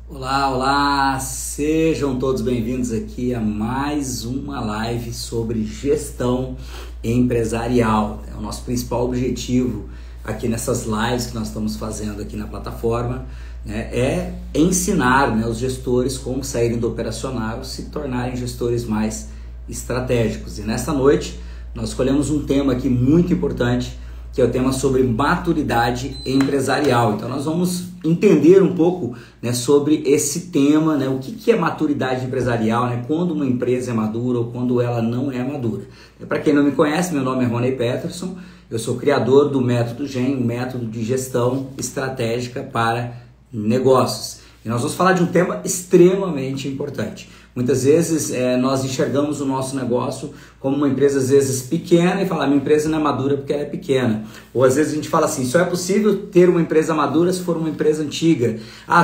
Olá, olá! Sejam todos bem-vindos aqui a mais uma live sobre gestão empresarial. É o nosso principal objetivo aqui nessas lives que nós estamos fazendo aqui na plataforma, é ensinar os gestores como saírem do operacional e se tornarem gestores mais estratégicos. E nesta noite nós escolhemos um tema aqui muito importante, que é o tema sobre maturidade empresarial. Então nós vamos entender um pouco sobre esse tema, o que é maturidade empresarial, quando uma empresa é madura ou quando ela não é madura. Para quem não me conhece, meu nome é Rony Peterson, eu sou criador do Método GEM, um método de gestão estratégica para negócios. E nós vamos falar de um tema extremamente importante. Muitas vezes nós enxergamos o nosso negócio como uma empresa às vezes pequena e fala, minha empresa não é madura porque ela é pequena. Ou às vezes a gente fala assim, só é possível ter uma empresa madura se for uma empresa antiga.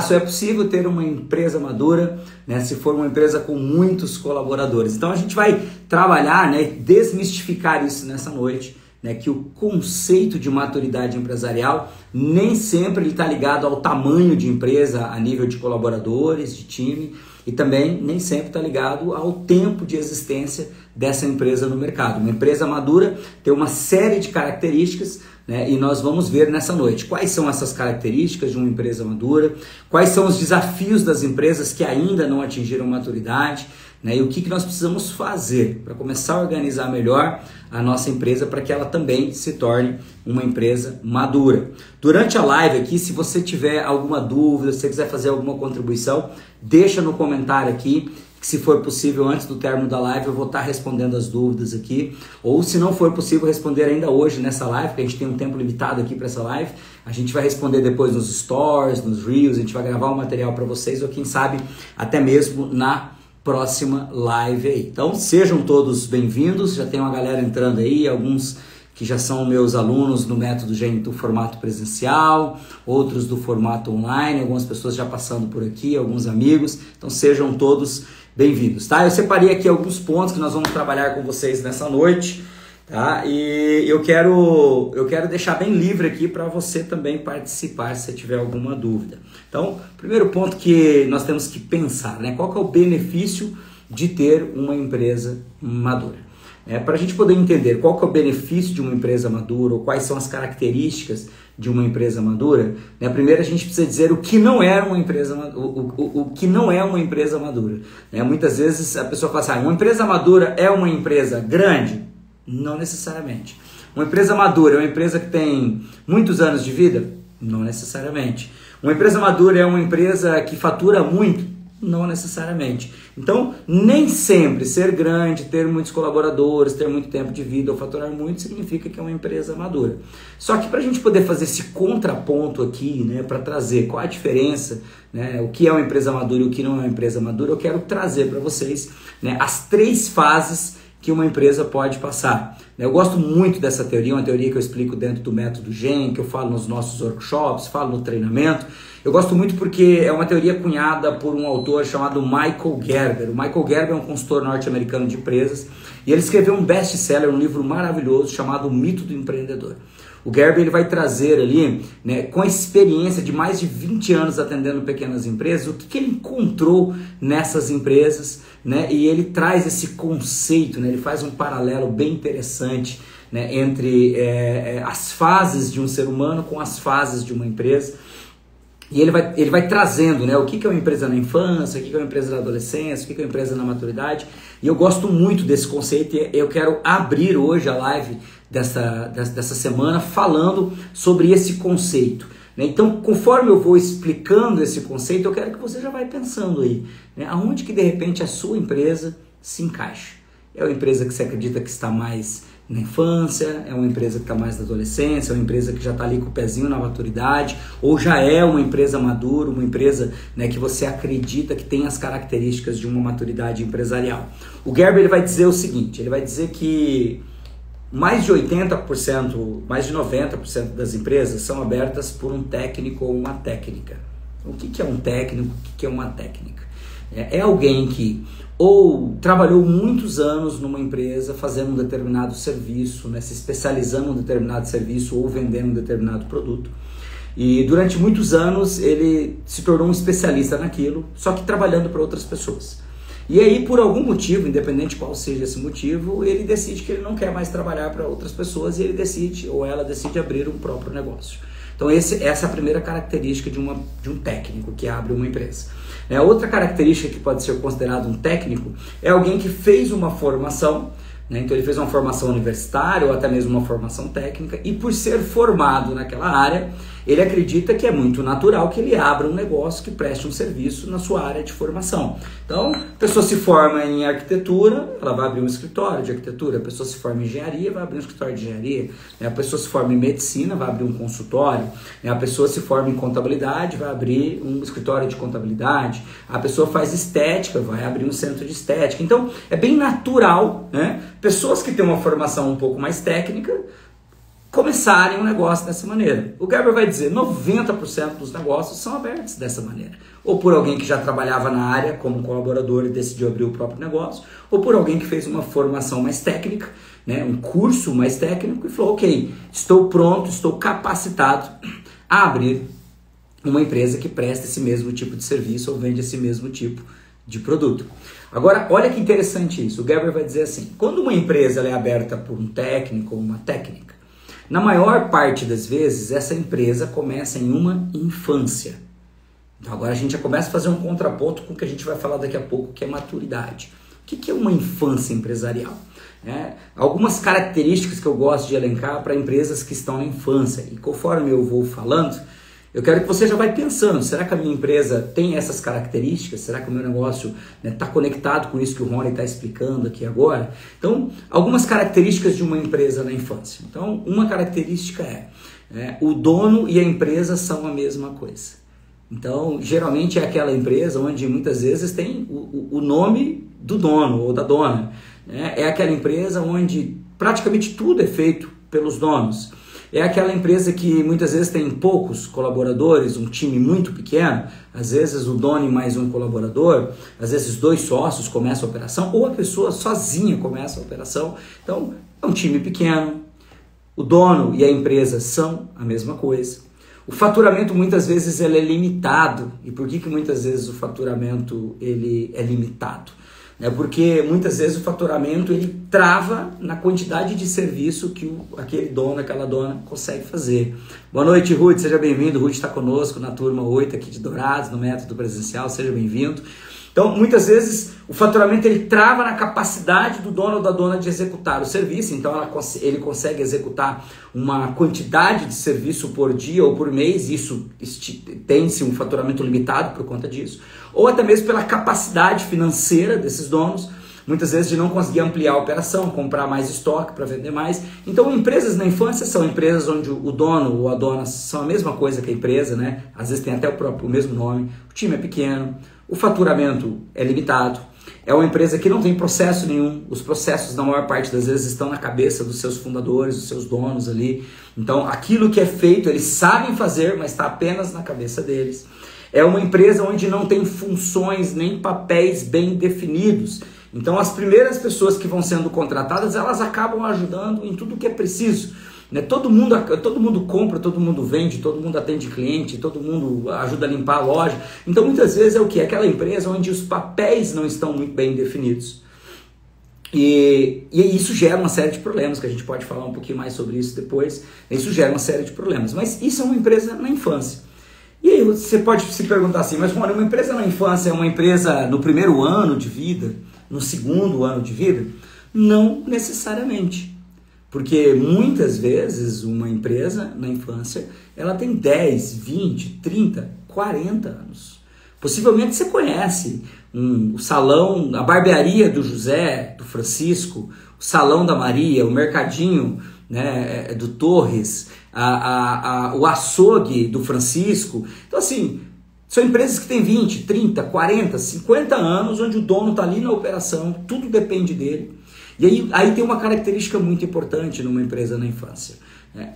Só é possível ter uma empresa madura se for uma empresa com muitos colaboradores. Então a gente vai trabalhar, desmistificar isso nessa noite. Que o conceito de maturidade empresarial nem sempre está ligado ao tamanho de empresa a nível de colaboradores, de time, e também nem sempre está ligado ao tempo de existência dessa empresa no mercado. Uma empresa madura tem uma série de características, e nós vamos ver nessa noite quais são essas características de uma empresa madura, quais são os desafios das empresas que ainda não atingiram maturidade, e o que nós precisamos fazer para começar a organizar melhor a nossa empresa para que ela também se torne uma empresa madura. Durante a live aqui, se você tiver alguma dúvida, se você quiser fazer alguma contribuição, deixa no comentário aqui, que se for possível antes do término da live eu vou estar respondendo as dúvidas aqui, ou se não for possível responder ainda hoje nessa live, porque a gente tem um tempo limitado aqui para essa live, a gente vai responder depois nos stories, nos reels, a gente vai gravar um material para vocês, ou quem sabe até mesmo na próxima live aí. Então sejam todos bem-vindos, já tem uma galera entrando aí, alguns que já são meus alunos no Método GEM do formato presencial, outros do formato online, algumas pessoas já passando por aqui, alguns amigos, então sejam todos bem-vindos, tá? Eu separei aqui alguns pontos que nós vamos trabalhar com vocês nessa noite, tá? E eu quero deixar bem livre aqui para você também participar se você tiver alguma dúvida. Então, primeiro ponto que nós temos que pensar, qual que é o benefício de ter uma empresa madura? Para a gente poder entender qual que é o benefício de uma empresa madura ou quais são as características de uma empresa madura, primeiro a gente precisa dizer o que não é uma empresa, o que não é uma empresa madura. Muitas vezes a pessoa fala assim, uma empresa madura é uma empresa grande? Não necessariamente. Uma empresa madura é uma empresa que tem muitos anos de vida? Não necessariamente. Uma empresa madura é uma empresa que fatura muito? Não necessariamente. Então, nem sempre ser grande, ter muitos colaboradores, ter muito tempo de vida ou faturar muito significa que é uma empresa madura. Só que para a gente poder fazer esse contraponto aqui, para trazer qual a diferença, o que é uma empresa madura e o que não é uma empresa madura, eu quero trazer para vocês as 3 fases que uma empresa pode passar. Eu gosto muito dessa teoria, uma teoria que eu explico dentro do Método GEM, que eu falo nos nossos workshops, falo no treinamento. Eu gosto muito porque é uma teoria cunhada por um autor chamado Michael Gerber. O Michael Gerber é um consultor norte-americano de empresas e ele escreveu um best-seller, um livro maravilhoso chamado O Mito do Empreendedor. O Gerber ele vai trazer ali, com a experiência de mais de 20 anos atendendo pequenas empresas, o que ele encontrou nessas empresas, e ele traz esse conceito, ele faz um paralelo bem interessante entre as fases de um ser humano com as fases de uma empresa. E ele vai trazendo o que é uma empresa na infância, o que é uma empresa na adolescência, o que é uma empresa na maturidade. E eu gosto muito desse conceito e eu quero abrir hoje a live dessa semana falando sobre esse conceito. Então, conforme eu vou explicando esse conceito, eu quero que você já vai pensando aí, aonde que de repente a sua empresa se encaixa. É uma empresa que você acredita que está mais na infância, é uma empresa que está mais na adolescência, é uma empresa que já está ali com o pezinho na maturidade, ou já é uma empresa madura, uma empresa que você acredita que tem as características de uma maturidade empresarial. O Gerber ele vai dizer o seguinte, ele vai dizer que mais de 80%, mais de 90% das empresas são abertas por um técnico ou uma técnica. O que é um técnico? O que é uma técnica? É alguém que ou trabalhou muitos anos numa empresa fazendo um determinado serviço, se especializando em um determinado serviço ou vendendo um determinado produto. E durante muitos anos ele se tornou um especialista naquilo, só que trabalhando para outras pessoas. E aí, por algum motivo, independente qual seja esse motivo, ele decide que ele não quer mais trabalhar para outras pessoas e ele decide, ou ela decide, abrir um próprio negócio. Então essa é a primeira característica de um técnico que abre uma empresa. Outra característica que pode ser considerado um técnico é alguém que fez uma formação, então ele fez uma formação universitária ou até mesmo uma formação técnica, e por ser formado naquela área, ele acredita que é muito natural que ele abra um negócio que preste um serviço na sua área de formação. Então, a pessoa se forma em arquitetura, ela vai abrir um escritório de arquitetura. A pessoa se forma em engenharia, vai abrir um escritório de engenharia. A pessoa se forma em medicina, vai abrir um consultório. A pessoa se forma em contabilidade, vai abrir um escritório de contabilidade. A pessoa faz estética, vai abrir um centro de estética. Então, é bem natural, pessoas que têm uma formação um pouco mais técnica começarem um negócio dessa maneira. O Gerber vai dizer 90% dos negócios são abertos dessa maneira. Ou por alguém que já trabalhava na área como colaborador e decidiu abrir o próprio negócio, ou por alguém que fez uma formação mais técnica, um curso mais técnico e falou, ok, estou pronto, estou capacitado a abrir uma empresa que presta esse mesmo tipo de serviço ou vende esse mesmo tipo de produto. Agora, olha que interessante isso. O Gerber vai dizer assim, quando uma empresa ela é aberta por um técnico ou uma técnica, na maior parte das vezes, essa empresa começa em uma infância. Então agora a gente já começa a fazer um contraponto com o que a gente vai falar daqui a pouco, que é maturidade. O que é uma infância empresarial? Algumas características que eu gosto de elencar para empresas que estão na infância. E conforme eu vou falando, eu quero que você já vai pensando, será que a minha empresa tem essas características? Será que o meu negócio está conectado com isso que o Rony está explicando aqui agora? Então, algumas características de uma empresa na infância. Então, uma característica é o dono e a empresa são a mesma coisa. Então, geralmente é aquela empresa onde muitas vezes tem o nome do dono ou da dona. É aquela empresa onde praticamente tudo é feito pelos donos. É aquela empresa que muitas vezes tem poucos colaboradores, um time muito pequeno, às vezes o dono e mais um colaborador, às vezes 2 sócios começam a operação, ou a pessoa sozinha começa a operação. Então, é um time pequeno, o dono e a empresa são a mesma coisa. O faturamento muitas vezes ele é limitado. E por que muitas vezes o faturamento ele é limitado? Porque muitas vezes o faturamento ele trava na quantidade de serviço que aquele dono, aquela dona consegue fazer. Boa noite, Ruth, seja bem-vindo. Ruth está conosco na turma 8 aqui de Dourados, no método presencial, seja bem-vindo. Então, muitas vezes o faturamento ele trava na capacidade do dono ou da dona de executar o serviço. Então, ele consegue executar uma quantidade de serviço por dia ou por mês. Isso tem-se um faturamento limitado por conta disso. Ou até mesmo pela capacidade financeira desses donos, muitas vezes de não conseguir ampliar a operação, comprar mais estoque para vender mais. Então, empresas na infância são empresas onde o dono ou a dona são a mesma coisa que a empresa, Às vezes tem até o mesmo nome, o time é pequeno, o faturamento é limitado, é uma empresa que não tem processo nenhum, os processos na maior parte das vezes estão na cabeça dos seus fundadores, dos seus donos ali. Então, aquilo que é feito, eles sabem fazer, mas está apenas na cabeça deles. É uma empresa onde não tem funções nem papéis bem definidos. Então, as primeiras pessoas que vão sendo contratadas, elas acabam ajudando em tudo que é preciso. Todo mundo compra, todo mundo vende, todo mundo atende cliente, todo mundo ajuda a limpar a loja. Então, muitas vezes é o quê? Aquela empresa onde os papéis não estão muito bem definidos. E isso gera uma série de problemas, que a gente pode falar um pouquinho mais sobre isso depois. Isso gera uma série de problemas. Mas isso é uma empresa na infância. E aí você pode se perguntar assim, mas Rony, uma empresa na infância é uma empresa no primeiro ano de vida, no segundo ano de vida? Não necessariamente. Porque muitas vezes uma empresa na infância, ela tem 10, 20, 30, 40 anos. Possivelmente você conhece o salão, a barbearia do José, do Francisco, o salão da Maria, o mercadinho do Torres, o açougue do Francisco. Então assim, são empresas que têm 20, 30, 40, 50 anos, onde o dono está ali na operação, tudo depende dele. E aí tem uma característica muito importante numa empresa na infância.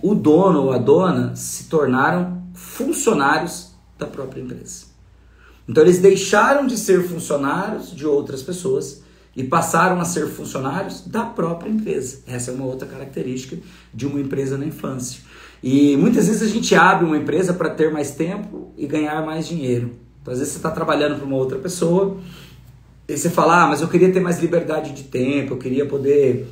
O dono ou a dona se tornaram funcionários da própria empresa. Então eles deixaram de ser funcionários de outras pessoas e passaram a ser funcionários da própria empresa. Essa é uma outra característica de uma empresa na infância. E muitas vezes a gente abre uma empresa para ter mais tempo e ganhar mais dinheiro. Então, às vezes você está trabalhando para uma outra pessoa e você fala, mas eu queria ter mais liberdade de tempo, eu queria poder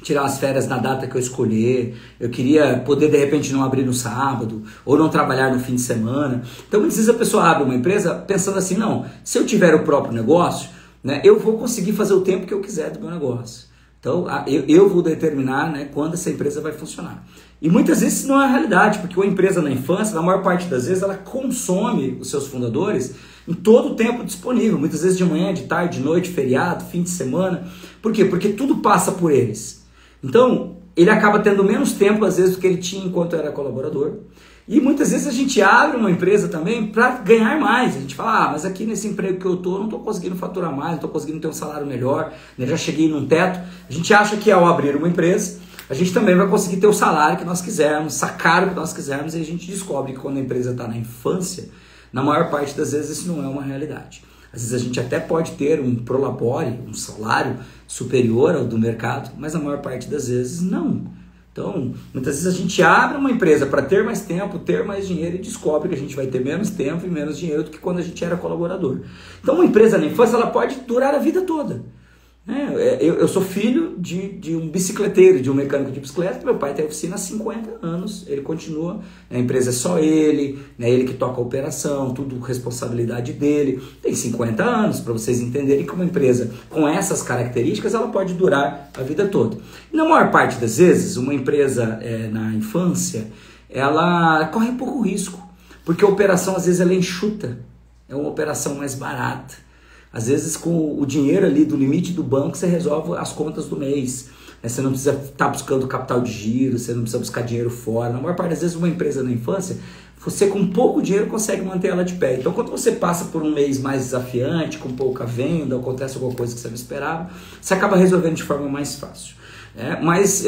tirar as férias na data que eu escolher, eu queria poder de repente não abrir no sábado, ou não trabalhar no fim de semana. Então muitas vezes a pessoa abre uma empresa pensando assim, não, se eu tiver o próprio negócio, né, eu vou conseguir fazer o tempo que eu quiser do meu negócio. Então eu vou determinar, né, quando essa empresa vai funcionar. E muitas vezes isso não é a realidade, porque uma empresa na infância, na maior parte das vezes, ela consome os seus fundadores em todo o tempo disponível, muitas vezes de manhã, de tarde, de noite, feriado, fim de semana. Por quê? Porque tudo passa por eles. Então, ele acaba tendo menos tempo, às vezes, do que ele tinha enquanto era colaborador. E muitas vezes a gente abre uma empresa também para ganhar mais. A gente fala, mas aqui nesse emprego que eu estou, não estou conseguindo faturar mais, não estou conseguindo ter um salário melhor, né? Já cheguei num teto. A gente acha que ao abrir uma empresa, a gente também vai conseguir ter o salário que nós quisermos, sacar o que nós quisermos, e a gente descobre que quando a empresa está na infância, na maior parte das vezes isso não é uma realidade. Às vezes a gente até pode ter um prolabore, um salário superior ao do mercado, mas na maior parte das vezes não. Então, muitas vezes a gente abre uma empresa para ter mais tempo, ter mais dinheiro e descobre que a gente vai ter menos tempo e menos dinheiro do que quando a gente era colaborador. Então, uma empresa na infância ela pode durar a vida toda. Eu sou filho de um bicicleteiro, de um mecânico de bicicleta. Meu pai tem oficina há 50 anos, ele continua, a empresa é só ele, né, ele que toca a operação, tudo responsabilidade dele. Tem 50 anos, para vocês entenderem que uma empresa com essas características ela pode durar a vida toda. E na maior parte das vezes, uma empresa na infância, ela corre pouco risco, porque a operação às vezes ela é enxuta, é uma operação mais barata. Às vezes, com o dinheiro ali do limite do banco, você resolve as contas do mês. Você não precisa estar buscando capital de giro, você não precisa buscar dinheiro fora. Na maior parte das vezes, uma empresa na infância, você com pouco dinheiro consegue manter ela de pé. Então, quando você passa por um mês mais desafiante, com pouca venda, acontece alguma coisa que você não esperava, você acaba resolvendo de forma mais fácil. Mas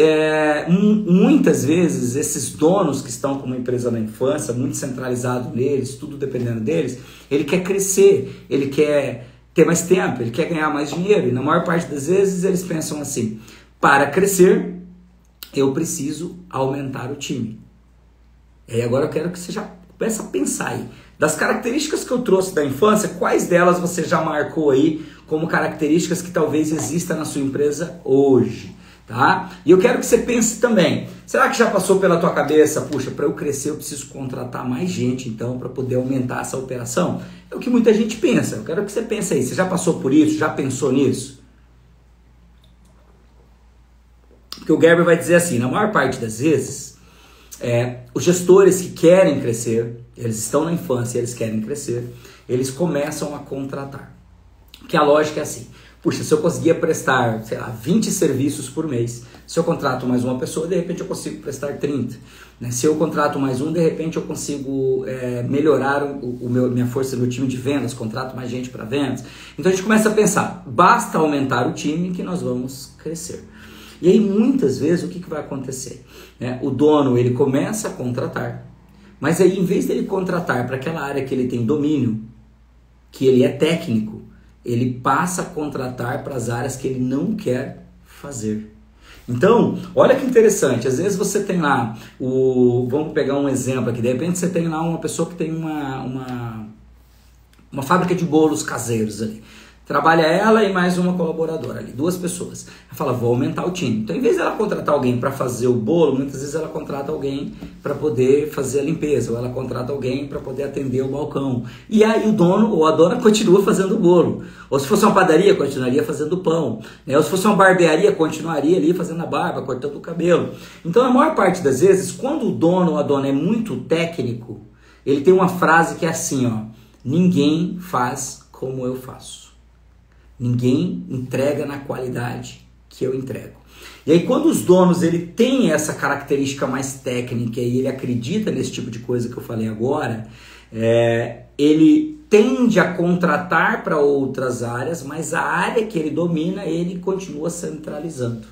muitas vezes esses donos que estão com uma empresa na infância, muito centralizado neles, tudo dependendo deles, ele quer crescer, ele quer ter mais tempo, ele quer ganhar mais dinheiro. E na maior parte das vezes eles pensam assim, para crescer eu preciso aumentar o time. E agora eu quero que você já comece a pensar aí, das características que eu trouxe da infância, quais delas você já marcou aí como características que talvez exista na sua empresa hoje, tá? E eu quero que você pense também, será que já passou pela tua cabeça, puxa, para eu crescer eu preciso contratar mais gente então para poder aumentar essa operação? É o que muita gente pensa. Eu quero que você pense aí, você já passou por isso, já pensou nisso? Porque o Gerber vai dizer assim, na maior parte das vezes, os gestores que querem crescer, eles estão na infância, eles querem crescer, eles começam a contratar. Porque a lógica é assim, puxa, se eu conseguia prestar, sei lá, 20 serviços por mês, se eu contrato mais uma pessoa, de repente eu consigo prestar 30. Né? Se eu contrato mais um, de repente eu consigo melhorar minha força no time de vendas, contrato mais gente para vendas. Então a gente começa a pensar, basta aumentar o time que nós vamos crescer. E aí muitas vezes o que vai acontecer? O dono ele começa a contratar, mas aí em vez dele contratar para aquela área que ele tem domínio, que ele é técnico, ele passa a contratar para as áreas que ele não quer fazer. Então, olha que interessante, às vezes você tem lá, vamos pegar um exemplo aqui, de repente você tem lá uma pessoa que tem uma fábrica de bolos caseiros ali. Trabalha ela e mais uma colaboradora ali, 2 pessoas. Ela fala, vou aumentar o time. Então, em vez dela contratar alguém para fazer o bolo, muitas vezes ela contrata alguém para poder fazer a limpeza, ou ela contrata alguém para poder atender o balcão. E aí o dono ou a dona continua fazendo o bolo. Ou se fosse uma padaria, continuaria fazendo o pão. Ou se fosse uma barbearia, continuaria ali fazendo a barba, cortando o cabelo. Então, a maior parte das vezes, quando o dono ou a dona é muito técnico, ele tem uma frase que é assim, ó, ninguém faz como eu faço. Ninguém entrega na qualidade que eu entrego. E aí quando os donos ele tem essa característica mais técnica e ele acredita nesse tipo de coisa que eu falei agora, ele tende a contratar para outras áreas, mas a área que ele domina, ele continua centralizando.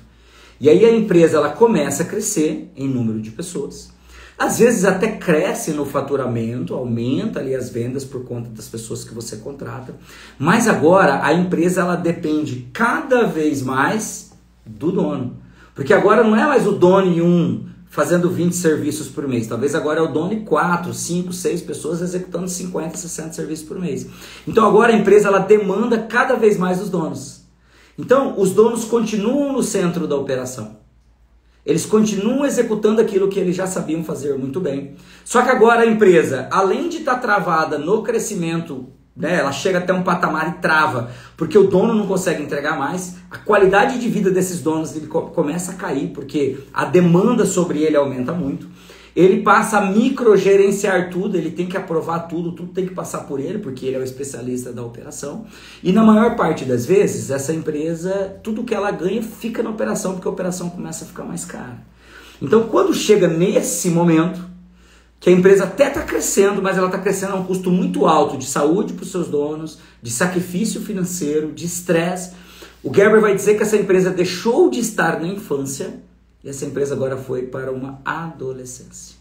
E aí a empresa ela começa a crescer em número de pessoas. Às vezes até cresce no faturamento, aumenta ali as vendas por conta das pessoas que você contrata. Mas agora a empresa ela depende cada vez mais do dono. Porque agora não é mais o dono e um fazendo 20 serviços por mês. Talvez agora é o dono e 4, 5, 6 pessoas executando 50, 60 serviços por mês. Então agora a empresa ela demanda cada vez mais dos donos. Então os donos continuam no centro da operação. Eles continuam executando aquilo que eles já sabiam fazer muito bem. Só que agora a empresa, além de estar travada no crescimento, né, ela chega até um patamar e trava, porque o dono não consegue entregar mais, a qualidade de vida desses donos ele começa a cair, porque a demanda sobre ele aumenta muito. Ele passa a microgerenciar tudo, ele tem que aprovar tudo, tudo tem que passar por ele, porque ele é o especialista da operação. E na maior parte das vezes, essa empresa, tudo que ela ganha fica na operação, porque a operação começa a ficar mais cara. Então, quando chega nesse momento, que a empresa até está crescendo, mas ela está crescendo a um custo muito alto de saúde para os seus donos, de sacrifício financeiro, de estresse, o Gerber vai dizer que essa empresa deixou de estar na infância e essa empresa agora foi para uma adolescência.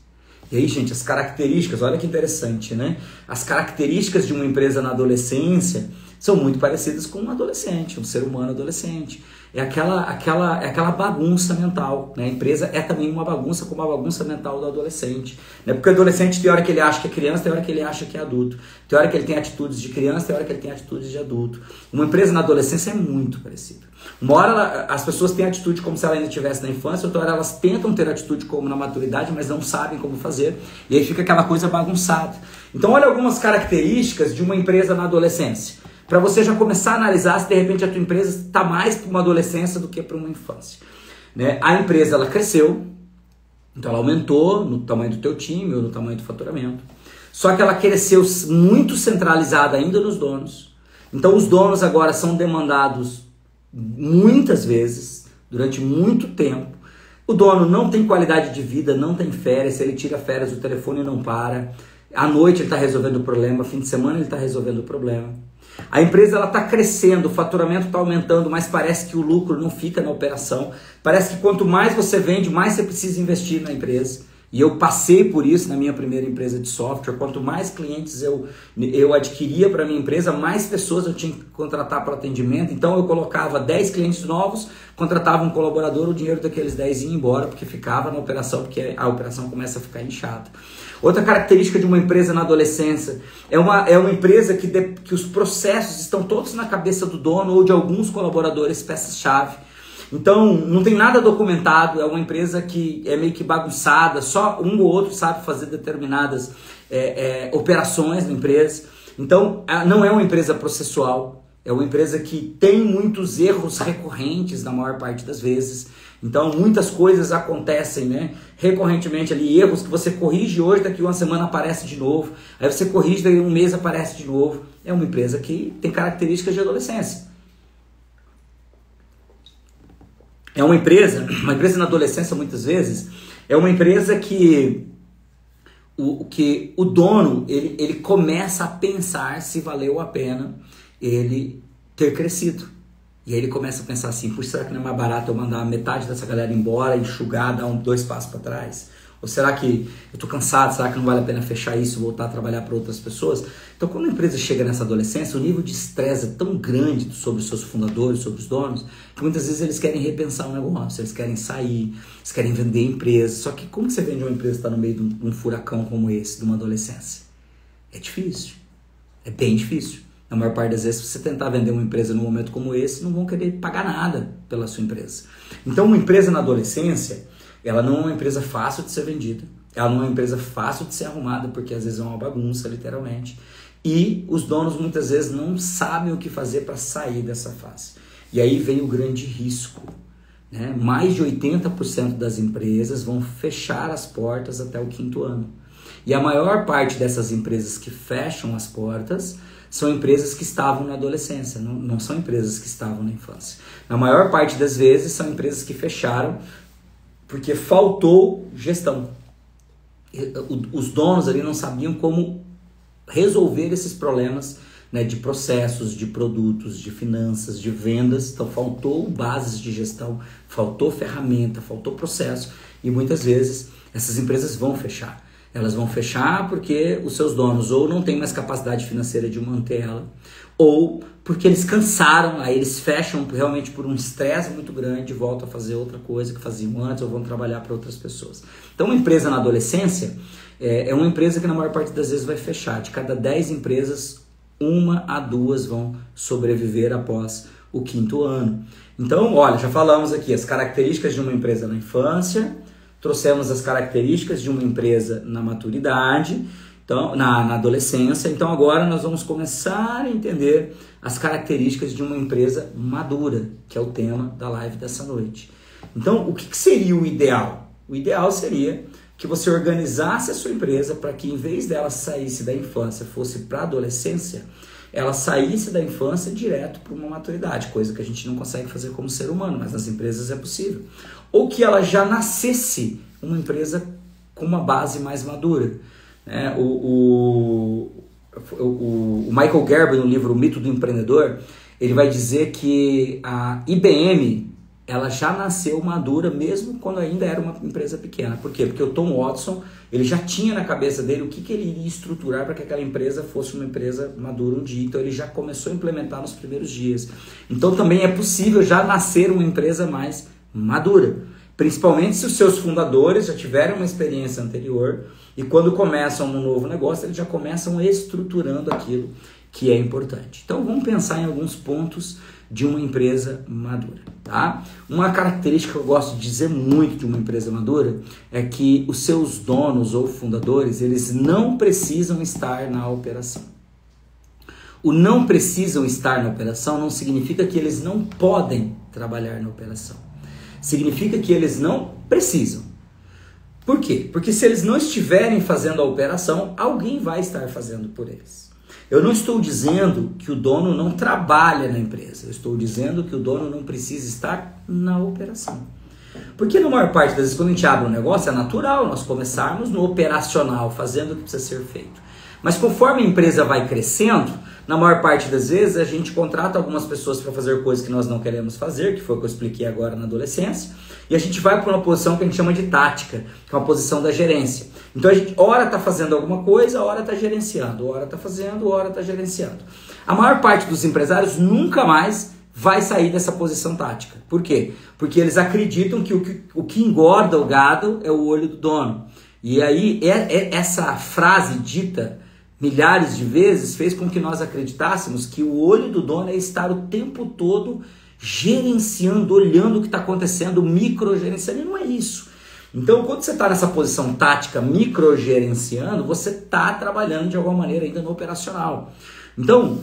E aí, gente, as características, olha que interessante, né? As características de uma empresa na adolescência são muito parecidas com um adolescente, um ser humano adolescente. É aquela bagunça mental, né? A empresa é também uma bagunça, como a bagunça mental do adolescente, né? Porque o adolescente tem hora que ele acha que é criança, tem hora que ele acha que é adulto. Tem hora que ele tem atitudes de criança, tem hora que ele tem atitudes de adulto. Uma empresa na adolescência é muito parecida. Uma hora as pessoas têm atitude como se ela ainda estivesse na infância, outra hora elas tentam ter atitude como na maturidade, mas não sabem como fazer, e aí fica aquela coisa bagunçada. Então olha algumas características de uma empresa na adolescência, para você já começar a analisar se de repente a tua empresa está mais para uma adolescência do que para uma infância, né? A empresa ela cresceu, então ela aumentou no tamanho do teu time ou no tamanho do faturamento, só que ela cresceu muito centralizada ainda nos donos. Então os donos agora são demandados muitas vezes, durante muito tempo. O dono não tem qualidade de vida, não tem férias, se ele tira férias o telefone não para, à noite ele está resolvendo o problema, fim de semana ele está resolvendo o problema. A empresa está crescendo, o faturamento está aumentando, mas parece que o lucro não fica na operação. Parece que quanto mais você vende, mais você precisa investir na empresa. E eu passei por isso na minha primeira empresa de software. Quanto mais clientes eu adquiria para a minha empresa, mais pessoas eu tinha que contratar para atendimento. Então eu colocava 10 clientes novos, contratava um colaborador, o dinheiro daqueles 10 ia embora, porque ficava na operação, porque a operação começa a ficar inchada. Outra característica de uma empresa na adolescência é uma empresa que os processos estão todos na cabeça do dono ou de alguns colaboradores, peças-chave. Então, não tem nada documentado, é uma empresa que é meio que bagunçada, só um ou outro sabe fazer determinadas operações na empresa. Então, não é uma empresa processual, é uma empresa que tem muitos erros recorrentes na maior parte das vezes. Então, muitas coisas acontecem, né, recorrentemente ali, erros que você corrige hoje, daqui uma semana aparece de novo, aí você corrige, daqui um mês aparece de novo. É uma empresa que tem características de adolescência. É uma empresa na adolescência muitas vezes, é uma empresa que o dono, ele começa a pensar se valeu a pena ele ter crescido. E aí ele começa a pensar assim, puxa, será que não é mais barato eu mandar metade dessa galera embora, enxugar, dar 2 passos para trás? Ou será que eu estou cansado, será que não vale a pena fechar isso e voltar a trabalhar para outras pessoas? Então quando a empresa chega nessa adolescência, o nível de estresse é tão grande sobre os seus fundadores, sobre os donos, que muitas vezes eles querem repensar o negócio, eles querem sair, eles querem vender a empresa. Só que como que você vende uma empresa que está no meio de um furacão como esse, de uma adolescência? É difícil, é bem difícil. Na maior parte das vezes, se você tentar vender uma empresa num momento como esse, não vão querer pagar nada pela sua empresa. Então uma empresa na adolescência, ela não é uma empresa fácil de ser vendida, ela não é uma empresa fácil de ser arrumada, porque às vezes é uma bagunça, literalmente. E os donos muitas vezes não sabem o que fazer para sair dessa fase. E aí vem o grande risco, né? Mais de 80% das empresas vão fechar as portas até o 5º ano. E a maior parte dessas empresas que fecham as portas são empresas que estavam na adolescência, não são empresas que estavam na infância. Na maior parte das vezes são empresas que fecharam porque faltou gestão. Os donos ali não sabiam como resolver esses problemas, né, de processos, de produtos, de finanças, de vendas. Então faltou bases de gestão, faltou ferramenta, faltou processo, e muitas vezes essas empresas vão fechar. Elas vão fechar porque os seus donos ou não têm mais capacidade financeira de manter ela, ou porque eles cansaram, aí eles fecham realmente por um estresse muito grande e voltam a fazer outra coisa que faziam antes ou vão trabalhar para outras pessoas. Então, uma empresa na adolescência é uma empresa que na maior parte das vezes vai fechar. De cada 10 empresas, 1 a 2 vão sobreviver após o 5º ano. Então, olha, já falamos aqui as características de uma empresa na infância, trouxemos as características de uma empresa na maturidade, então, na adolescência. Então agora nós vamos começar a entender as características de uma empresa madura, que é o tema da live dessa noite. Então, o que seria o ideal? O ideal seria que você organizasse a sua empresa para que, em vez dela saísse da infância, fosse para a adolescência, ela saísse da infância direto para uma maturidade, coisa que a gente não consegue fazer como ser humano, mas nas empresas é possível. Ou que ela já nascesse uma empresa com uma base mais madura. O Michael Gerber, no livro O Mito do Empreendedor, ele vai dizer que a IBM ela já nasceu madura mesmo quando ainda era uma empresa pequena. Por quê? Porque o Tom Watson ele já tinha na cabeça dele o que ele iria estruturar para que aquela empresa fosse uma empresa madura um dia. Então ele já começou a implementar nos primeiros dias. Então também é possível já nascer uma empresa mais madura, principalmente se os seus fundadores já tiveram uma experiência anterior e quando começam um novo negócio, eles já começam estruturando aquilo que é importante. Então vamos pensar em alguns pontos de uma empresa madura, tá? Uma característica que eu gosto de dizer muito de uma empresa madura é que os seus donos ou fundadores, eles não precisam estar na operação. O não precisam estar na operação não significa que eles não podem trabalhar na operação. Significa que eles não precisam. Por quê? Porque se eles não estiverem fazendo a operação, alguém vai estar fazendo por eles. Eu não estou dizendo que o dono não trabalha na empresa. Eu estou dizendo que o dono não precisa estar na operação. Porque na maior parte das vezes, quando a gente abre um negócio, é natural nós começarmos no operacional, fazendo o que precisa ser feito. Mas conforme a empresa vai crescendo, na maior parte das vezes a gente contrata algumas pessoas para fazer coisas que nós não queremos fazer, que foi o que eu expliquei agora na adolescência, e a gente vai para uma posição que a gente chama de tática, que é uma posição da gerência. Então a gente ora está fazendo alguma coisa, ora está gerenciando, ora está fazendo, ora está gerenciando. A maior parte dos empresários nunca mais vai sair dessa posição tática. Por quê? Porque eles acreditam que o que engorda o gado é o olho do dono. E aí essa frase dita milhares de vezes fez com que nós acreditássemos que o olho do dono é estar o tempo todo gerenciando, olhando o que está acontecendo, microgerenciando, e não é isso. Então, quando você está nessa posição tática, microgerenciando, você está trabalhando de alguma maneira ainda no operacional. Então,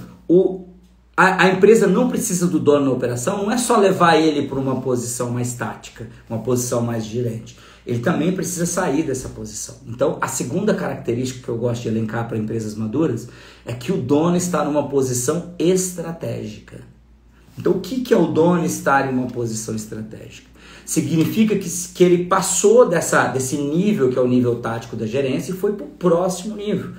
a empresa não precisa do dono na operação, não é só levar ele para uma posição mais tática, uma posição mais gerente. Ele também precisa sair dessa posição. Então, a segunda característica que eu gosto de elencar para empresas maduras é que o dono está numa posição estratégica. Então, o que é o dono estar em uma posição estratégica? Significa que ele passou desse nível, que é o nível tático da gerência, e foi para o próximo nível.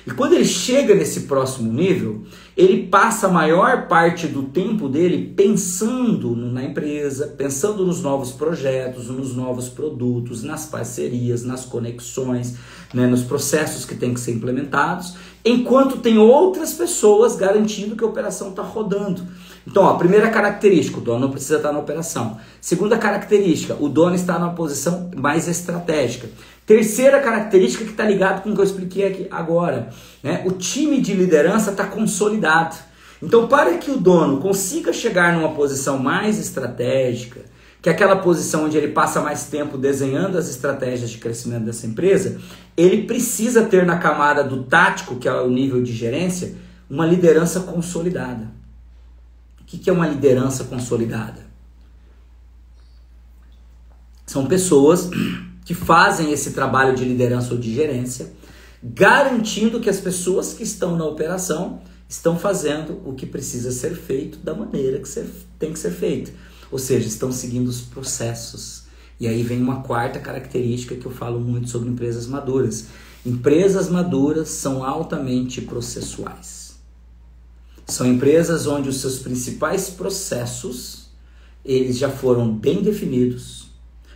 E quando ele chega nesse próximo nível, ele passa a maior parte do tempo dele pensando na empresa, pensando nos novos projetos, nos novos produtos, nas parcerias, nas conexões, né, nos processos que têm que ser implementados, enquanto tem outras pessoas garantindo que a operação está rodando. Então, ó, primeira característica, o dono não precisa estar na operação. Segunda característica, o dono está numa posição mais estratégica. Terceira característica que está ligado com o que eu expliquei aqui agora, né? O time de liderança está consolidado. Então, para que o dono consiga chegar numa posição mais estratégica, que é aquela posição onde ele passa mais tempo desenhando as estratégias de crescimento dessa empresa, ele precisa ter na camada do tático, que é o nível de gerência, uma liderança consolidada. O que é uma liderança consolidada? São pessoas que fazem esse trabalho de liderança ou de gerência, garantindo que as pessoas que estão na operação estão fazendo o que precisa ser feito da maneira que tem que ser feito. Ou seja, estão seguindo os processos. E aí vem uma quarta característica que eu falo muito sobre empresas maduras. Empresas maduras são altamente processuais. São empresas onde os seus principais processos, eles já foram bem definidos,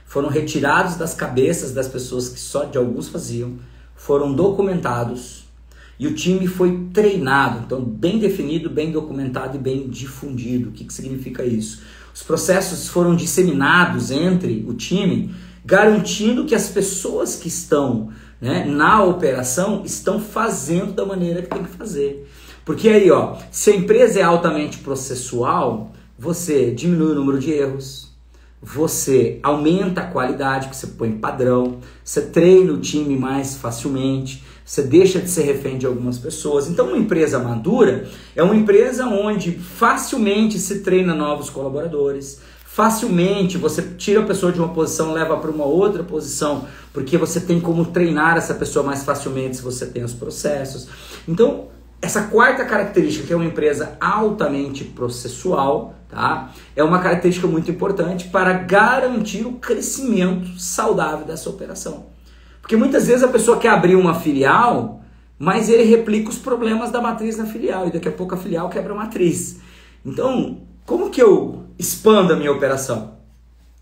foram retirados das cabeças das pessoas que só de alguns faziam, foram documentados e o time foi treinado, então bem definido, bem documentado e bem difundido. O que significa isso? Os processos foram disseminados entre o time, garantindo que as pessoas que estão, né, na operação estão fazendo da maneira que tem que fazer. Porque aí, ó, se a empresa é altamente processual, você diminui o número de erros, você aumenta a qualidade, porque você põe padrão, você treina o time mais facilmente, você deixa de ser refém de algumas pessoas. Então, uma empresa madura é uma empresa onde facilmente se treina novos colaboradores, facilmente você tira a pessoa de uma posição, leva para uma outra posição, porque você tem como treinar essa pessoa mais facilmente se você tem os processos. Então, essa quarta característica, que é uma empresa altamente processual, tá? É uma característica muito importante para garantir o crescimento saudável dessa operação. Porque muitas vezes a pessoa quer abrir uma filial, mas ele replica os problemas da matriz na filial, e daqui a pouco a filial quebra a matriz. Então, como que eu expando a minha operação?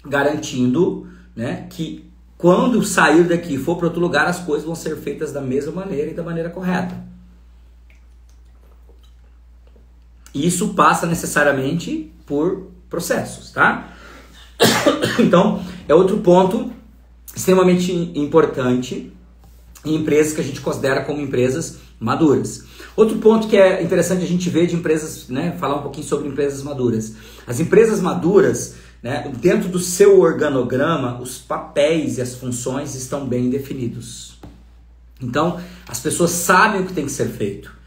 Garantindo, né, que quando sair daqui e for para outro lugar, as coisas vão ser feitas da mesma maneira e da maneira correta. Isso passa necessariamente por processos, tá? Então, é outro ponto extremamente importante em empresas que a gente considera como empresas maduras. Outro ponto que é interessante a gente ver de empresas, né, falar um pouquinho sobre empresas maduras. As empresas maduras, né, dentro do seu organograma, os papéis e as funções estão bem definidos. Então, as pessoas sabem o que tem que ser feito.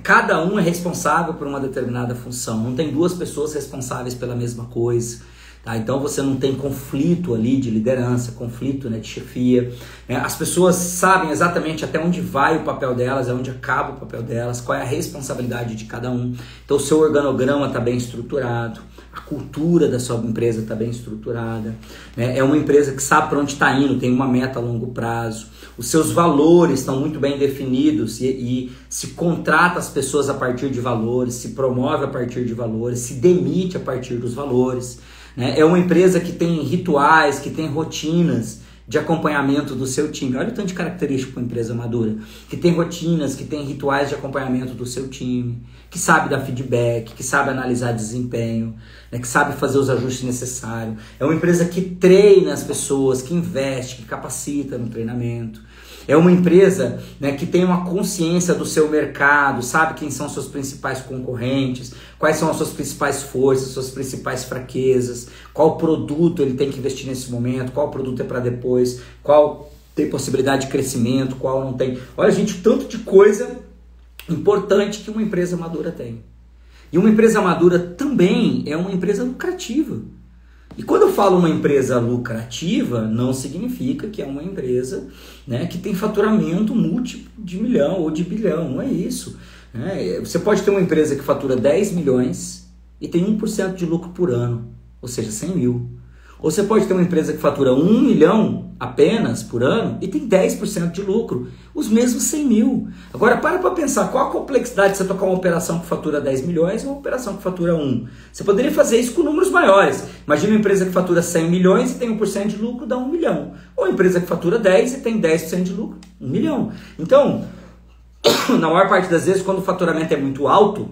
Cada um é responsável por uma determinada função. Não tem duas pessoas responsáveis pela mesma coisa. Tá? Então você não tem conflito ali de liderança, conflito, né, de chefia. As pessoas sabem exatamente até onde vai o papel delas, aonde acaba o papel delas, qual é a responsabilidade de cada um. Então o seu organograma está bem estruturado, a cultura da sua empresa está bem estruturada. É uma empresa que sabe para onde está indo, tem uma meta a longo prazo. Os seus valores estão muito bem definidos e se contrata as pessoas a partir de valores, se promove a partir de valores, se demite a partir dos valores. É uma empresa que tem rituais, que tem rotinas de acompanhamento do seu time. Olha o tanto de característica para uma empresa madura. Que tem rotinas, que tem rituais de acompanhamento do seu time, que sabe dar feedback, que sabe analisar desempenho, né, que sabe fazer os ajustes necessários. É uma empresa que treina as pessoas, que investe, que capacita no treinamento. É uma empresa, né, que tem uma consciência do seu mercado, sabe quem são seus principais concorrentes, quais são as suas principais forças, suas principais fraquezas, qual produto ele tem que investir nesse momento, qual produto é para depois, qual tem possibilidade de crescimento, qual não tem. Olha, gente, o tanto de coisa importante que uma empresa madura tem. E uma empresa madura também é uma empresa lucrativa. E quando eu falo uma empresa lucrativa, não significa que é uma empresa, né, que tem faturamento múltiplo de milhão ou de bilhão, não é isso. Você pode ter uma empresa que fatura 10 milhões e tem 1% de lucro por ano, ou seja, 100 mil. Ou você pode ter uma empresa que fatura 1 milhão apenas por ano e tem 10% de lucro, os mesmos 100 mil. Agora para pensar qual a complexidade de você tocar uma operação que fatura 10 milhões ou uma operação que fatura 1. Você poderia fazer isso com números maiores. Imagina uma empresa que fatura 100 milhões e tem 1% de lucro, dá 1 milhão. Ou uma empresa que fatura 10 e tem 10% de lucro, 1 milhão. Então, na maior parte das vezes, quando o faturamento é muito alto,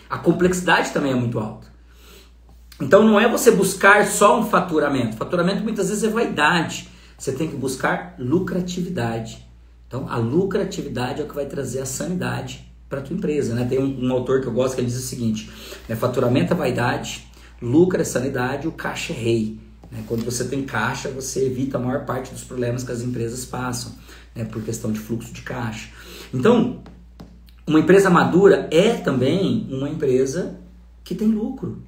a complexidade também é muito alta. Então não é você buscar só um faturamento. Faturamento muitas vezes é vaidade. Você tem que buscar lucratividade. Então a lucratividade é o que vai trazer a sanidade para a tua empresa, né? Tem um autor que eu gosto que ele diz o seguinte: faturamento é vaidade, lucro é sanidade, o caixa é rei. Quando você tem caixa, você evita a maior parte dos problemas que as empresas passam, né, por questão de fluxo de caixa. Então, uma empresa madura é também uma empresa que tem lucro.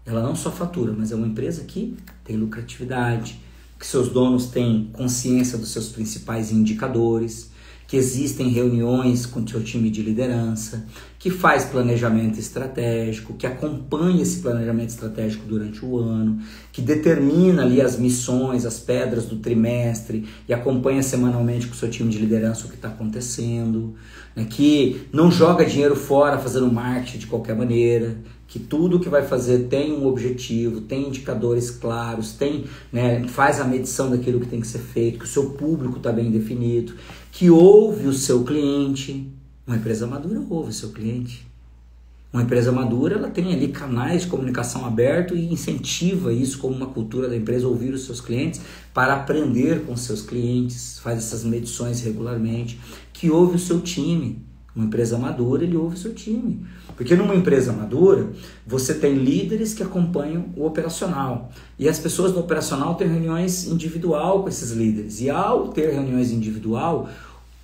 Ela não só fatura, mas é uma empresa que tem lucratividade, que seus donos têm consciência dos seus principais indicadores, que existem reuniões com o seu time de liderança, que faz planejamento estratégico, que acompanha esse planejamento estratégico durante o ano, que determina ali as missões, as pedras do trimestre e acompanha semanalmente com o seu time de liderança o que está acontecendo. né, que não joga dinheiro fora fazendo marketing de qualquer maneira, que tudo que vai fazer tem um objetivo, tem indicadores claros, tem, né, faz a medição daquilo que tem que ser feito, que o seu público está bem definido, que ouve o seu cliente. Uma empresa madura ouve o seu cliente. Uma empresa madura, ela tem ali canais de comunicação aberto e incentiva isso como uma cultura da empresa, ouvir os seus clientes para aprender com os seus clientes, faz essas medições regularmente, que ouve o seu time. Uma empresa madura, ele ouve o seu time. Porque numa empresa madura, você tem líderes que acompanham o operacional. E as pessoas do operacional têm reuniões individual com esses líderes. E ao ter reuniões individual,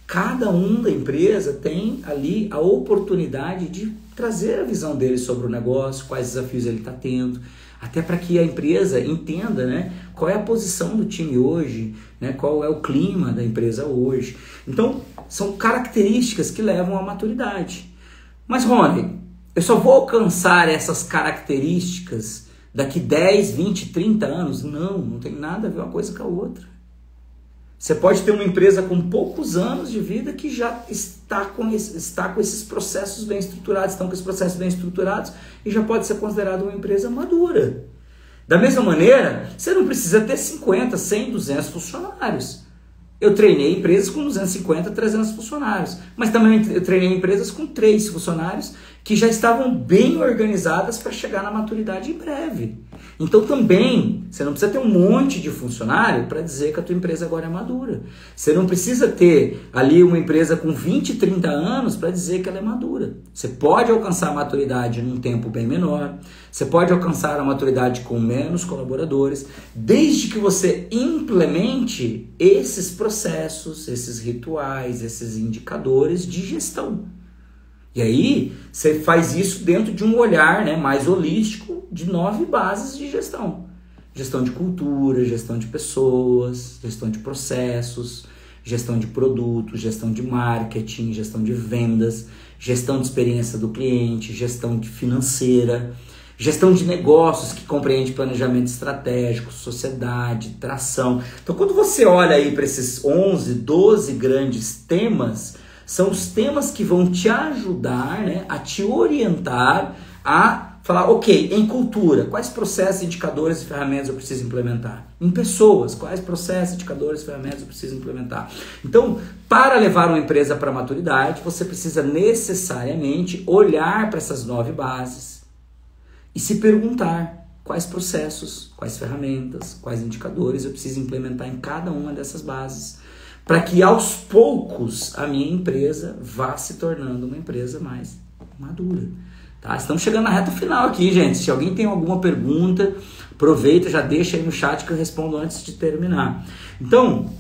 cada um da empresa tem ali a oportunidade de trazer a visão dele sobre o negócio, quais desafios ele está tendo, até para que a empresa entenda, né, qual é a posição do time hoje, né, qual é o clima da empresa hoje. Então, são características que levam à maturidade. Mas, Rony, eu só vou alcançar essas características daqui 10, 20, 30 anos? Não tem nada a ver uma coisa com a outra. Você pode ter uma empresa com poucos anos de vida que já está com esses processos bem estruturados, estão com esses processos bem estruturados e já pode ser considerada uma empresa madura. Da mesma maneira, você não precisa ter 50, 100, 200 funcionários. Eu treinei empresas com 250, 300 funcionários, mas também eu treinei empresas com 3 funcionários que já estavam bem organizadas para chegar na maturidade em breve. Então também, você não precisa ter um monte de funcionário para dizer que a tua empresa agora é madura. Você não precisa ter ali uma empresa com 20, 30 anos para dizer que ela é madura. Você pode alcançar a maturidade num tempo bem menor, você pode alcançar a maturidade com menos colaboradores, desde que você implemente esses processos, esses rituais, esses indicadores de gestão. E aí, você faz isso dentro de um olhar, né, mais holístico de 9 bases de gestão. Gestão de cultura, gestão de pessoas, gestão de processos, gestão de produtos, gestão de marketing, gestão de vendas, gestão de experiência do cliente, gestão de financeira, gestão de negócios, que compreende planejamento estratégico, sociedade, tração. Então, quando você olha aí para esses 11, 12 grandes temas, são os temas que vão te ajudar, né, a te orientar a falar, ok, em cultura, quais processos, indicadores e ferramentas eu preciso implementar? Em pessoas, quais processos, indicadores e ferramentas eu preciso implementar? Então, para levar uma empresa para a maturidade, você precisa necessariamente olhar para essas 9 bases e se perguntar quais processos, quais ferramentas, quais indicadores eu preciso implementar em cada uma dessas bases, para que aos poucos a minha empresa vá se tornando uma empresa mais madura. Tá? Estamos chegando na reta final aqui, gente. Se alguém tem alguma pergunta, aproveita, já deixa aí no chat que eu respondo antes de terminar. Então,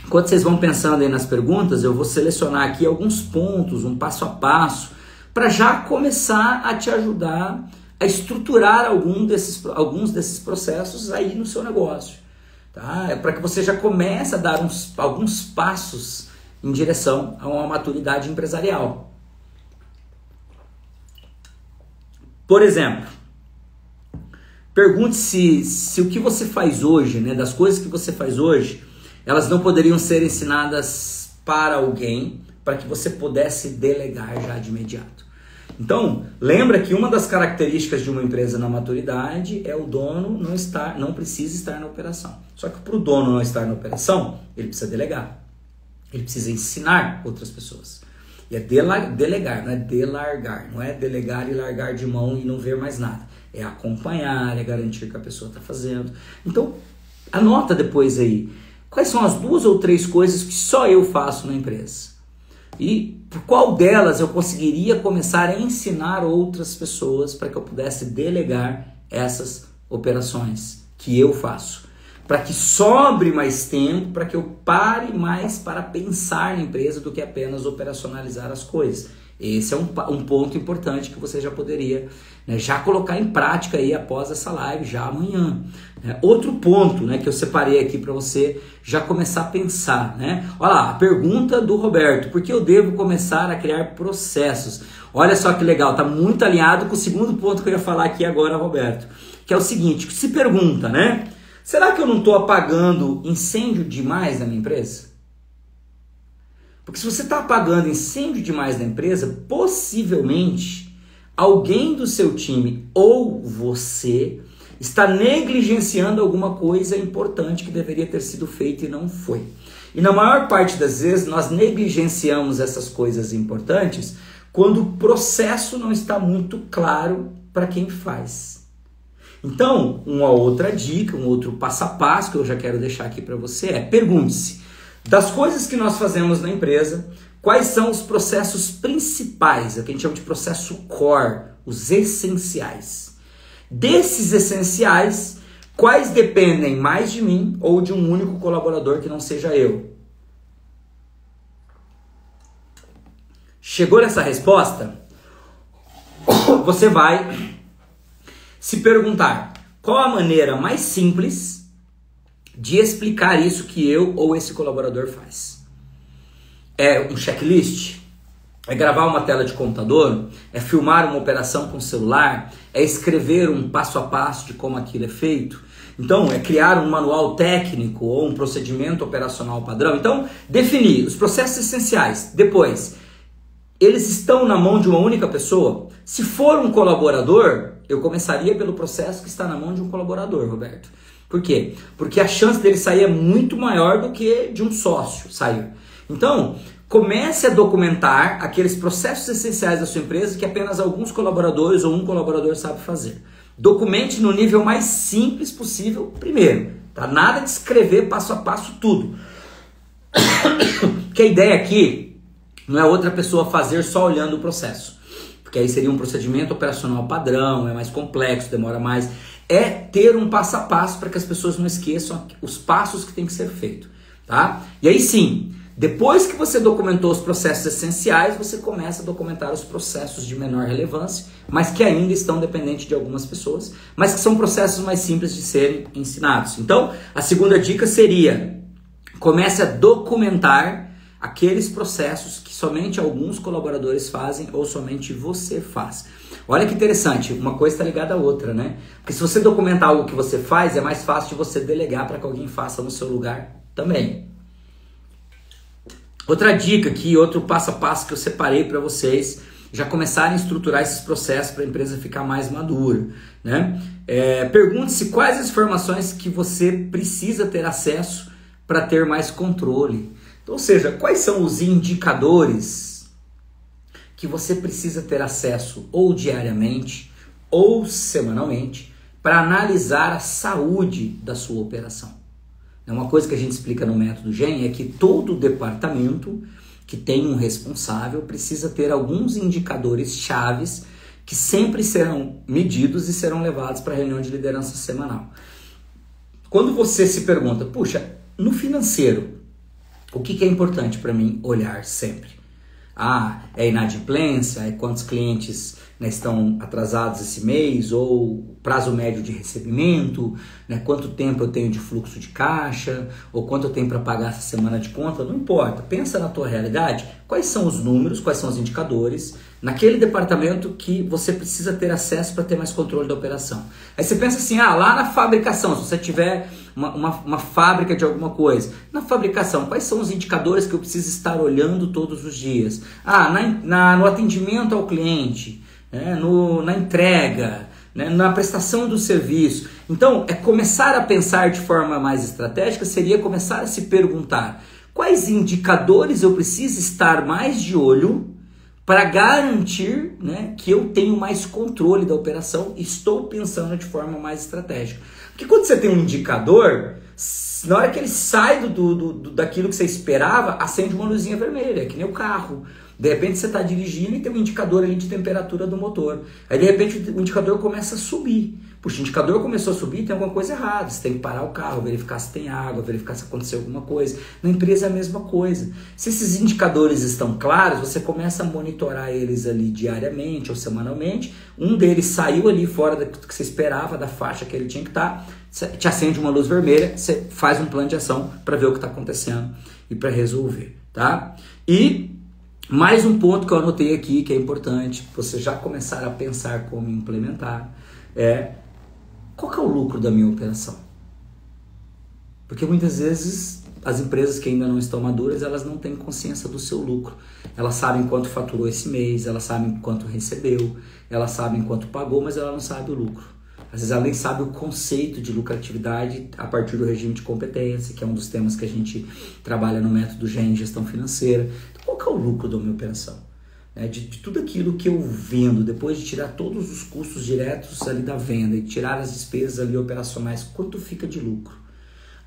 enquanto vocês vão pensando aí nas perguntas, eu vou selecionar aqui alguns pontos, um passo a passo, para já começar a te ajudar a estruturar alguns desses processos aí no seu negócio. Tá? É para que você já comece a dar alguns passos em direção a uma maturidade empresarial. Por exemplo, pergunte se o que você faz hoje, né, das coisas que você faz hoje, elas não poderiam ser ensinadas para alguém, para que você pudesse delegar já de imediato. Então, lembra que uma das características de uma empresa na maturidade é o dono não precisa estar na operação. Só que para o dono não estar na operação, ele precisa delegar. Ele precisa ensinar outras pessoas. E é delegar, não é delargar. Não é delegar e largar de mão e não ver mais nada. É acompanhar, é garantir que a pessoa está fazendo. Então, anota depois aí. Quais são as 2 ou 3 coisas que só eu faço na empresa? E por qual delas eu conseguiria começar a ensinar outras pessoas para que eu pudesse delegar essas operações que eu faço? Para que sobre mais tempo, para que eu pare mais para pensar na empresa do que apenas operacionalizar as coisas. Esse é um ponto importante que você já poderia, né, já colocar em prática aí após essa live, já amanhã. Outro ponto, né, que eu separei aqui para você já começar a pensar. Né? Olha lá, a pergunta do Roberto: por que eu devo começar a criar processos? Olha só que legal, está muito alinhado com o segundo ponto que eu ia falar aqui agora, Roberto. Que é o seguinte, se pergunta, né? Será que eu não estou apagando incêndio demais na minha empresa? Porque se você está apagando incêndio demais na empresa, possivelmente alguém do seu time ou você está negligenciando alguma coisa importante que deveria ter sido feita e não foi. E na maior parte das vezes nós negligenciamos essas coisas importantes quando o processo não está muito claro para quem faz. Então, uma outra dica, um outro passo a passo que eu já quero deixar aqui para você é: pergunte-se, das coisas que nós fazemos na empresa, quais são os processos principais, o que a gente chama de processo core, os essenciais. Desses essenciais, quais dependem mais de mim ou de um único colaborador que não seja eu? Chegou nessa resposta? Você vai se perguntar qual a maneira mais simples de explicar isso que eu ou esse colaborador faz. É um checklist? É gravar uma tela de computador? É filmar uma operação com celular? É escrever um passo a passo de como aquilo é feito? Então, é criar um manual técnico ou um procedimento operacional padrão? Então, definir os processos essenciais. Depois, eles estão na mão de uma única pessoa? Se for um colaborador, eu começaria pelo processo que está na mão de um colaborador, Roberto. Por quê? Porque a chance dele sair é muito maior do que de um sócio sair. Então, comece a documentar aqueles processos essenciais da sua empresa que apenas alguns colaboradores ou um colaborador sabe fazer. Documente no nível mais simples possível primeiro. Tá? Nada de escrever passo a passo tudo. Porque a ideia aqui não é outra pessoa fazer só olhando o processo. Porque aí seria um procedimento operacional padrão, é mais complexo, demora mais. É ter um passo a passo para que as pessoas não esqueçam os passos que tem que ser feito. Tá? E aí sim, depois que você documentou os processos essenciais, você começa a documentar os processos de menor relevância, mas que ainda estão dependentes de algumas pessoas, mas que são processos mais simples de serem ensinados. Então, a segunda dica seria: comece a documentar aqueles processos que somente alguns colaboradores fazem ou somente você faz. Olha que interessante, uma coisa está ligada à outra, né? Porque se você documentar algo que você faz, é mais fácil de você delegar para que alguém faça no seu lugar também. Outra dica aqui, outro passo a passo que eu separei para vocês já começarem a estruturar esses processos para a empresa ficar mais madura, né? Pergunte-se quais as informações que você precisa ter acesso para ter mais controle. Então, ou seja, quais são os indicadores que você precisa ter acesso ou diariamente ou semanalmente para analisar a saúde da sua operação. Uma coisa que a gente explica no método GEM é que todo departamento que tem um responsável precisa ter alguns indicadores chaves que sempre serão medidos e serão levados para a reunião de liderança semanal. Quando você se pergunta, puxa, no financeiro, o que é importante para mim olhar sempre? É inadimplência? É quantos clientes, né, estão atrasados esse mês? Ou prazo médio de recebimento? Né, quanto tempo eu tenho de fluxo de caixa? Ou quanto eu tenho para pagar essa semana de conta? Não importa. Pensa na tua realidade. Quais são os números, quais são os indicadores naquele departamento que você precisa ter acesso para ter mais controle da operação? Aí você pensa assim, lá na fabricação, se você tiver uma fábrica de alguma coisa, na fabricação, quais são os indicadores que eu preciso estar olhando todos os dias? No atendimento ao cliente, né, na entrega, né, na prestação do serviço. Então, começar a pensar de forma mais estratégica seria começar a se perguntar quais indicadores eu preciso estar mais de olho para garantir, né, que eu tenho mais controle da operação e estou pensando de forma mais estratégica. Porque quando você tem um indicador, na hora que ele sai daquilo que você esperava, acende uma luzinha vermelha, que nem o carro. De repente você está dirigindo e tem um indicador ali de temperatura do motor. Aí de repente o indicador começa a subir. Puxa, o indicador começou a subir, tem alguma coisa errada. Você tem que parar o carro, verificar se tem água, verificar se aconteceu alguma coisa. Na empresa é a mesma coisa. Se esses indicadores estão claros, você começa a monitorar eles ali diariamente ou semanalmente. Um deles saiu ali fora do que você esperava, da faixa que ele tinha que estar. Te acende uma luz vermelha, você faz um plano de ação para ver o que está acontecendo e para resolver, tá? E mais um ponto que eu anotei aqui, que é importante, você já começar a pensar como implementar, qual que é o lucro da minha operação? Porque muitas vezes as empresas que ainda não estão maduras, elas não têm consciência do seu lucro. Elas sabem quanto faturou esse mês, elas sabem quanto recebeu, elas sabem quanto pagou, mas ela não sabe o lucro. Às vezes ela nem sabe o conceito de lucratividade a partir do regime de competência, que é um dos temas que a gente trabalha no método GEM, gestão financeira. Então, qual que é o lucro da minha operação? De tudo aquilo que eu vendo, depois de tirar todos os custos diretos ali da venda e tirar as despesas ali operacionais, quanto fica de lucro?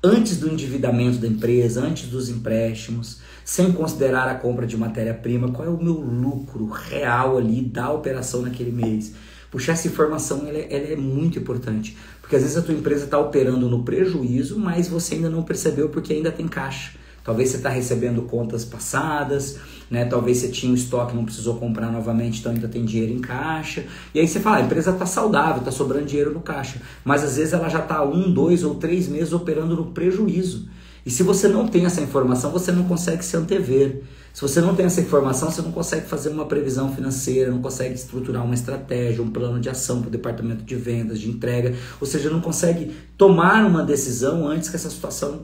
Antes do endividamento da empresa, antes dos empréstimos, sem considerar a compra de matéria-prima, qual é o meu lucro real ali da operação naquele mês? Puxa, essa informação ela é muito importante, porque às vezes a tua empresa está operando no prejuízo, mas você ainda não percebeu porque ainda tem caixa. Talvez você está recebendo contas passadas, né? Talvez você tinha um estoque e não precisou comprar novamente, então ainda tem dinheiro em caixa. E aí você fala, a empresa está saudável, está sobrando dinheiro no caixa. Mas às vezes ela já está 1, 2 ou 3 meses operando no prejuízo. E se você não tem essa informação, você não consegue se antever. Se você não tem essa informação, você não consegue fazer uma previsão financeira, não consegue estruturar uma estratégia, um plano de ação para o departamento de vendas, de entrega. Ou seja, não consegue tomar uma decisão antes que essa situação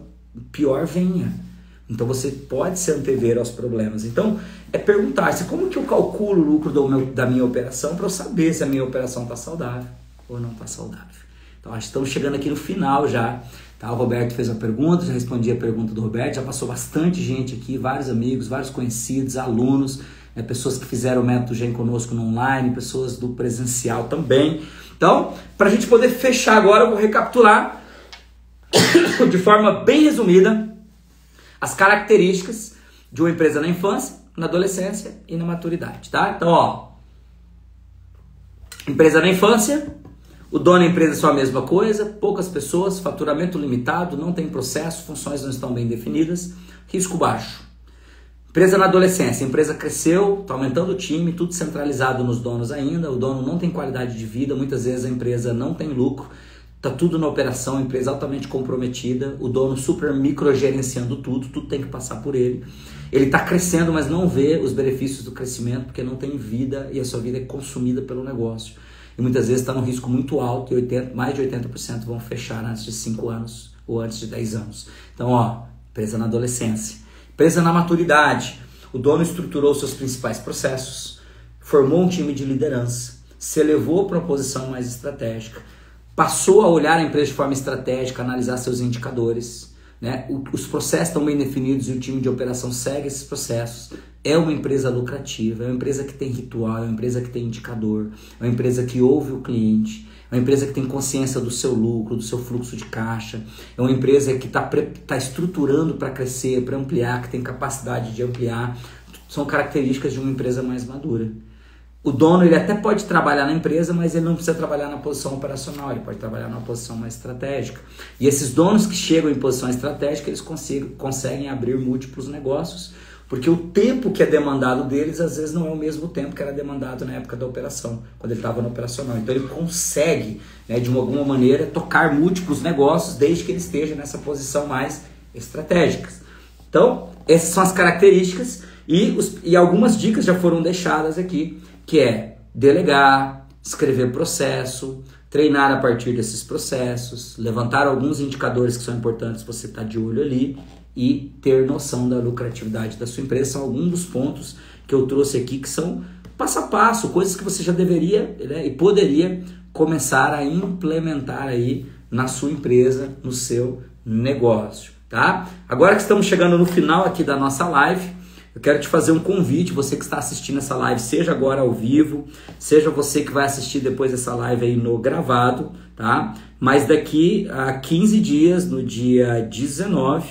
pior venha. Então você pode se antever aos problemas. Então é perguntar-se como que eu calculo o lucro da minha operação para eu saber se a minha operação está saudável ou não está saudável. Então acho que estamos chegando aqui no final já. Tá? O Roberto fez uma pergunta, já respondi a pergunta do Roberto, já passou bastante gente aqui, vários amigos, vários conhecidos, alunos, né, pessoas que fizeram o método GEM conosco no online, pessoas do presencial também. Então, para a gente poder fechar agora, eu vou recapitular de forma bem resumida as características de uma empresa na infância, na adolescência e na maturidade, tá? Então, ó, empresa na infância, o dono e a empresa são a mesma coisa, poucas pessoas, faturamento limitado, não tem processo, funções não estão bem definidas, risco baixo. Empresa na adolescência, a empresa cresceu, está aumentando o time, tudo centralizado nos donos ainda, o dono não tem qualidade de vida, muitas vezes a empresa não tem lucro, está tudo na operação, a empresa altamente comprometida, o dono super microgerenciando tudo tem que passar por ele. Ele está crescendo, mas não vê os benefícios do crescimento porque não tem vida e a sua vida é consumida pelo negócio. E muitas vezes está num risco muito alto e mais de 80% vão fechar antes de 5 anos ou antes de 10 anos. Então, ó, empresa na adolescência. Empresa na maturidade. O dono estruturou seus principais processos, formou um time de liderança, se elevou para uma posição mais estratégica, passou a olhar a empresa de forma estratégica, analisar seus indicadores, né? Os processos estão bem definidos e o time de operação segue esses processos. É uma empresa lucrativa, é uma empresa que tem ritual, é uma empresa que tem indicador, é uma empresa que ouve o cliente, é uma empresa que tem consciência do seu lucro, do seu fluxo de caixa, é uma empresa que está estruturando para crescer, para ampliar, que tem capacidade de ampliar. São características de uma empresa mais madura. O dono ele até pode trabalhar na empresa, mas ele não precisa trabalhar na posição operacional, ele pode trabalhar numa posição mais estratégica. E esses donos que chegam em posição estratégica, eles conseguem abrir múltiplos negócios, porque o tempo que é demandado deles, às vezes não é o mesmo tempo que era demandado na época da operação, quando ele estava no operacional. Então ele consegue, né, de alguma maneira, tocar múltiplos negócios, desde que ele esteja nessa posição mais estratégica. Então, essas são as características e algumas dicas já foram deixadas aqui, que é delegar, escrever processo, treinar a partir desses processos, levantar alguns indicadores que são importantes para você estar de olho ali e ter noção da lucratividade da sua empresa. São alguns dos pontos que eu trouxe aqui que são passo a passo, coisas que você já deveria, né, e poderia começar a implementar aí na sua empresa, no seu negócio, tá? Agora que estamos chegando no final aqui da nossa live, eu quero te fazer um convite, você que está assistindo essa live, seja agora ao vivo, seja você que vai assistir depois dessa live aí no gravado, tá? Mas daqui a 15 dias, no dia 19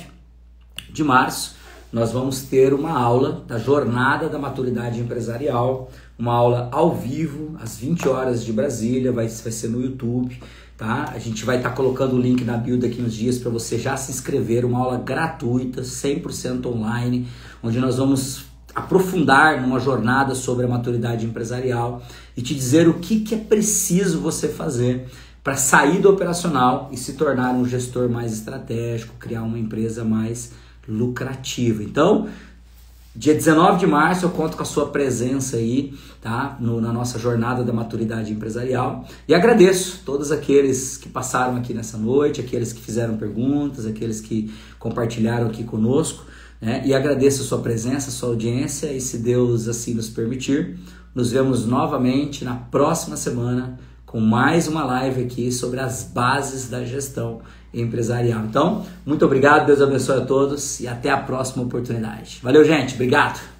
de março, nós vamos ter uma aula da Jornada da Maturidade Empresarial, uma aula ao vivo, às 20 horas de Brasília, vai ser no YouTube, tá? A gente vai estar colocando o link na bio daqui uns dias para você já se inscrever, uma aula gratuita, 100% online, onde nós vamos aprofundar numa jornada sobre a maturidade empresarial e te dizer o que é preciso você fazer para sair do operacional e se tornar um gestor mais estratégico, criar uma empresa mais lucrativa. Então, Dia 19 de março eu conto com a sua presença aí, tá? Na nossa jornada da maturidade empresarial. E agradeço todos aqueles que passaram aqui nessa noite, aqueles que fizeram perguntas, aqueles que compartilharam aqui conosco, né? E agradeço a sua presença, a sua audiência, e se Deus assim nos permitir, nos vemos novamente na próxima semana com mais uma live aqui sobre as bases da gestão empresarial. Então, muito obrigado, Deus abençoe a todos e até a próxima oportunidade. Valeu, gente, obrigado!